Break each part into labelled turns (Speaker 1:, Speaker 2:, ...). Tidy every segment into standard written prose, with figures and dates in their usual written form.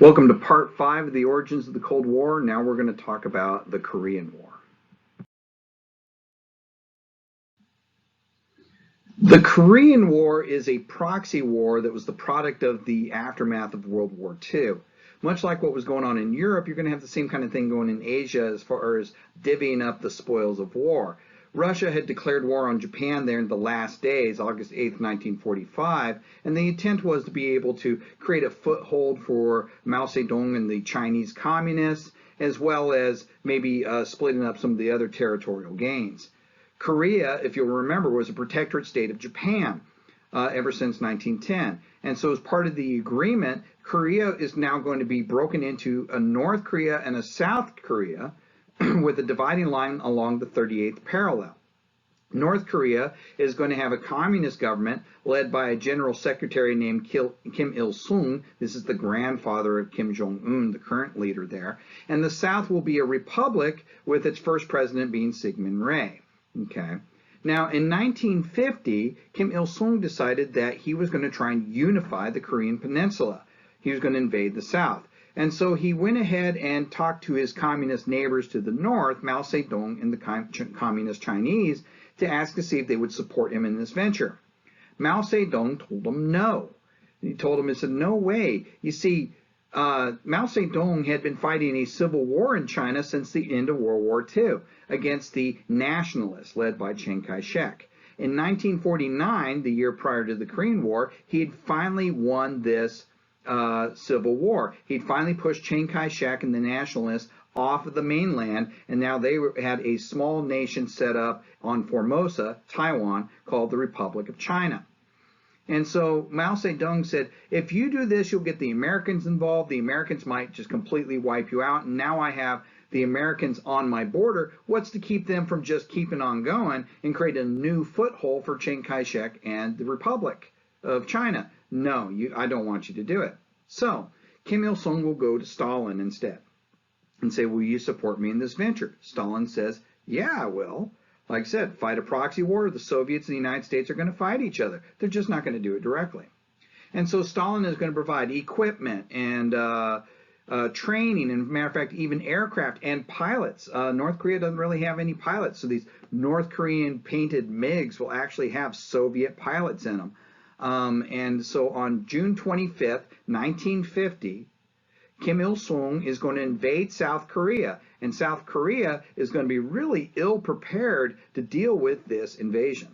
Speaker 1: Welcome to part 5 of the origins of the Cold War. Now we're going to talk about the Korean War. The Korean War is a proxy war that was the product of the aftermath of World War II. Much like what was going on in Europe, you're going to have the same kind of thing going in Asia as far as divvying up the spoils of war. Russia had declared war on Japan there in the last days, August 8th, 1945, and the intent was to be able to create a foothold for Mao Zedong and the Chinese communists, as well as maybe splitting up some of the other territorial gains. Korea, if you'll remember, was a protectorate state of Japan ever since 1910. And so as part of the agreement, Korea is now going to be broken into a North Korea and a South Korea, with a dividing line along the 38th parallel. North Korea is going to have a communist government led by a general secretary named Kim Il-sung. This is the grandfather of Kim Jong-un, the current leader there. And the South will be a republic with its first president being Syngman Rhee. Okay. Now, in 1950, Kim Il-sung decided that he was going to try and unify the Korean peninsula. He was going to invade the South. And so he went ahead and talked to his communist neighbors to the north, Mao Zedong and the communist Chinese, to ask to see if they would support him in this venture. Mao Zedong told them no. He told them, he said, no way. You see, Mao Zedong had been fighting a civil war in China since the end of World War II against the nationalists led by Chiang Kai-shek. In 1949, the year prior to the Korean War, he had finally won this civil war. He'd finally pushed Chiang Kai-shek and the nationalists off of the mainland, and now they had a small nation set up on Formosa, Taiwan, called the Republic of China. And so Mao Zedong said, if you do this, you'll get the Americans involved. The Americans might just completely wipe you out, and now I have the Americans on my border. What's to keep them from just keeping on going and create a new foothold for Chiang Kai-shek and the Republic of China? No, I don't want you to do it. So Kim Il-sung will go to Stalin instead and say, will you support me in this venture? Stalin says, yeah, I will. Like I said, fight a proxy war. The Soviets and the United States are going to fight each other. They're just not going to do it directly. And so Stalin is going to provide equipment and training, and matter of fact, even aircraft and pilots. North Korea doesn't really have any pilots, so these North Korean painted MiGs will actually have Soviet pilots in them. And so on June 25th, 1950, Kim Il-sung is going to invade South Korea, and South Korea is going to be really ill-prepared to deal with this invasion.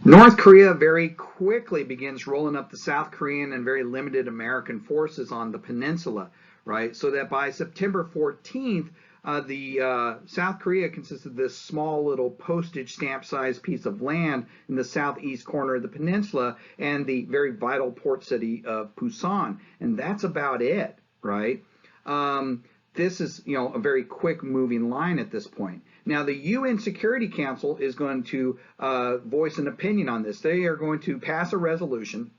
Speaker 1: North Korea very quickly begins rolling up the South Korean and very limited American forces on the peninsula, right? So that by September 14th, South Korea consists of this small little postage stamp-sized piece of land in the southeast corner of the peninsula and the very vital port city of Busan, and that's about it, right? This is, a very quick moving line at this point. Now, the UN Security Council is going to voice an opinion on this. They are going to pass a resolution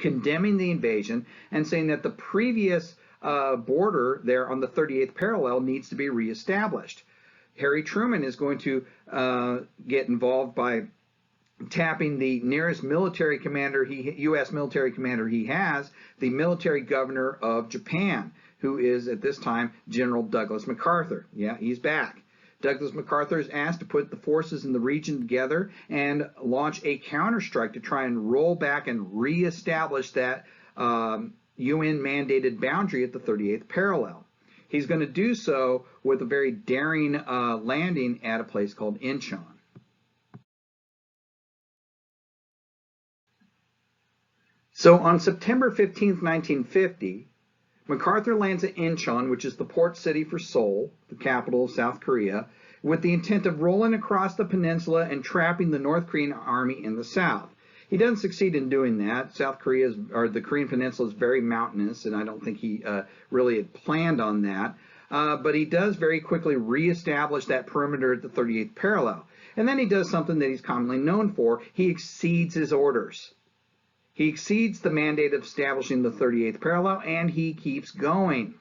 Speaker 1: condemning the invasion and saying that the previous border there on the 38th parallel needs to be reestablished. Harry Truman is going to get involved by tapping the nearest military commander, U.S. military commander he has, the military governor of Japan, who is at this time General Douglas MacArthur. Yeah, he's back. Douglas MacArthur is asked to put the forces in the region together and launch a counterstrike to try and roll back and reestablish that UN-mandated boundary at the 38th parallel. He's going to do so with a very daring landing at a place called Incheon. So on September 15th, 1950, MacArthur lands at Incheon, which is the port city for Seoul, the capital of South Korea, with the intent of rolling across the peninsula and trapping the North Korean army in the south. He doesn't succeed in doing that. The Korean peninsula is very mountainous, and I don't think he really had planned on that. But he does very quickly reestablish that perimeter at the 38th parallel. And then he does something that he's commonly known for. He exceeds his orders. He exceeds the mandate of establishing the 38th parallel, and he keeps going.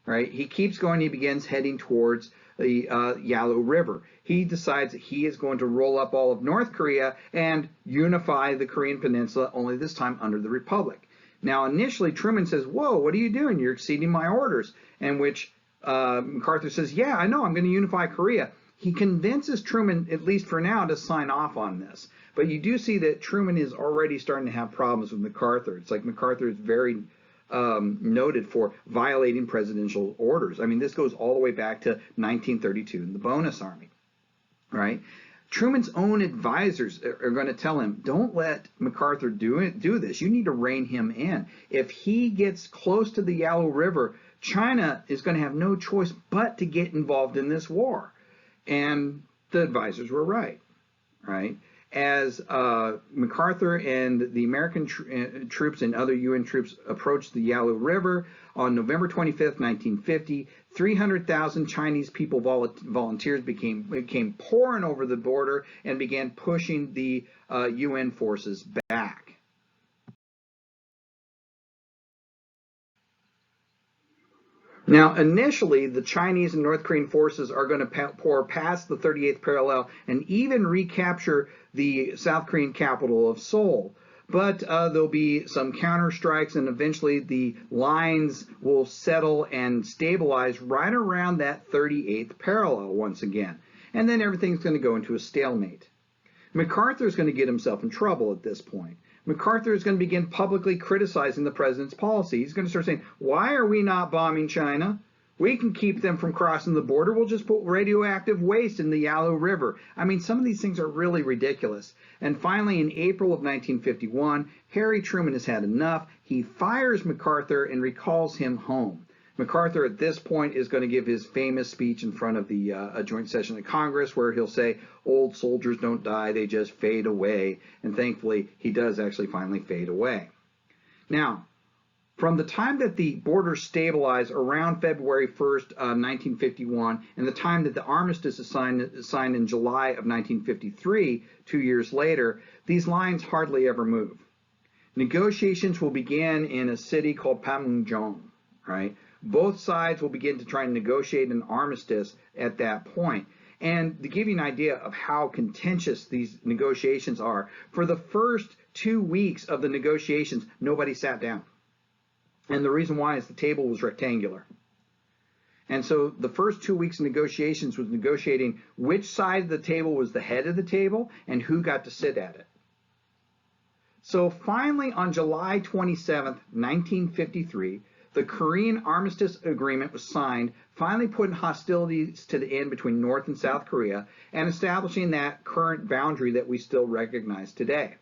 Speaker 1: Right? He keeps going. He begins heading towards the Yalu River. He decides that he is going to roll up all of North Korea and unify the Korean Peninsula, only this time under the Republic. Now, initially, Truman says, "Whoa, what are you doing? You're exceeding my orders." And which MacArthur says, "Yeah, I know, I'm going to unify Korea." He convinces Truman, at least for now, to sign off on this. But you do see that Truman is already starting to have problems with MacArthur. It's like MacArthur is very noted for violating presidential orders. I mean, this goes all the way back to 1932 in the Bonus Army, right? Truman's own advisors are going to tell him, don't let MacArthur do this. You need to rein him in. If he gets close to the Yalu River, China is going to have no choice but to get involved in this war. And the advisors were right, right? As MacArthur and the American troops and other UN troops approached the Yalu River on November 25th, 1950, 300,000 Chinese people, volunteers, became pouring over the border and began pushing the UN forces back. Now, initially, the Chinese and North Korean forces are going to pour past the 38th parallel and even recapture the South Korean capital of Seoul. But there'll be some counterstrikes, and eventually the lines will settle and stabilize right around that 38th parallel once again. And then everything's going to go into a stalemate. MacArthur is going to get himself in trouble at this point. MacArthur is going to begin publicly criticizing the president's policy. He's going to start saying, why are we not bombing China? We can keep them from crossing the border. We'll just put radioactive waste in the Yalu River. I mean, some of these things are really ridiculous. And finally, in April of 1951, Harry Truman has had enough. He fires MacArthur and recalls him home. MacArthur at this point is going to give his famous speech in front of the joint session of Congress where he'll say, old soldiers don't die, they just fade away. And thankfully, he does actually finally fade away. Now, from the time that the border stabilized around February 1st, 1951, and the time that the Armistice is signed in July of 1953, 2 years later, these lines hardly ever move. Negotiations will begin in a city called Panmunjom, right? Both sides will begin to try and negotiate an armistice at that point. And to give you an idea of how contentious these negotiations are, for the first 2 weeks of the negotiations, nobody sat down. And the reason why is the table was rectangular. And so the first 2 weeks of negotiations was negotiating which side of the table was the head of the table and who got to sit at it. So finally, on July 27th, 1953, the Korean Armistice Agreement was signed, finally putting hostilities to the end between North and South Korea and establishing that current boundary that we still recognize today.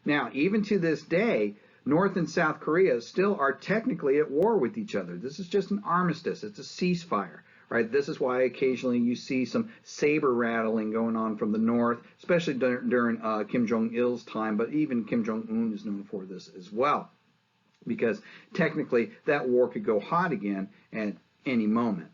Speaker 1: Now, even to this day, North and South Korea still are technically at war with each other. This is just an armistice. It's a ceasefire, right? This is why occasionally you see some saber rattling going on from the North, especially during Kim Jong-il's time, but even Kim Jong-un is known for this as well, because technically that war could go hot again at any moment.